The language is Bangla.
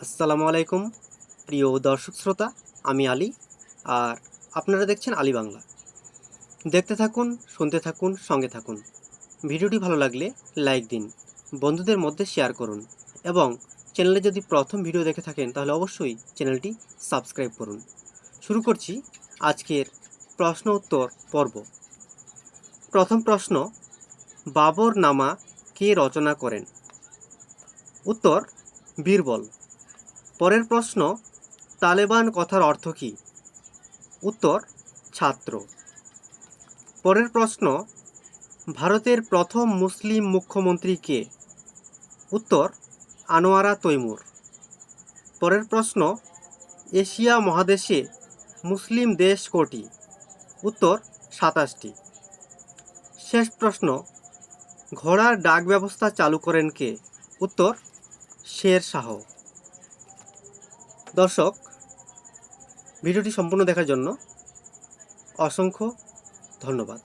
আসসালামু আলাইকুম প্রিয় দর্শক শ্রোতা, আমি আলী। আর আপনারা দেখছেন আলী বাংলা। দেখতে থাকুন, শুনতে থাকুন, সঙ্গে থাকুন। ভিডিওটি ভালো লাগলে লাইক দিন, বন্ধুদের মধ্যে শেয়ার করুন এবং চ্যানেলে যদি প্রথম ভিডিও দেখে থাকেন তাহলে অবশ্যই চ্যানেলটি সাবস্ক্রাইব করুন। শুরু করছি আজকের প্রশ্ন উত্তর পর্ব। প্রথম প্রশ্ন, বাবর নামা কে রচনা করেন? উত্তর, বীরবল। পরের প্রশ্ন, তালেবান কথার অর্থ কী? উত্তর, ছাত্র। পরের প্রশ্ন, ভারতের প্রথম মুসলিম মুখ্যমন্ত্রী কে? উত্তর, আনোয়ারা তৈমুর। পরের প্রশ্ন, এশিয়া মহাদেশে মুসলিম দেশ কটি? উত্তর, ২৭টি। শেষ প্রশ্ন, ঘোড়ার ডাক ব্যবস্থা চালু করেন কে? উত্তর, শের শাহ। দর্শক, ভিডিওটি সম্পূর্ণ দেখার জন্য অসংখ্য ধন্যবাদ।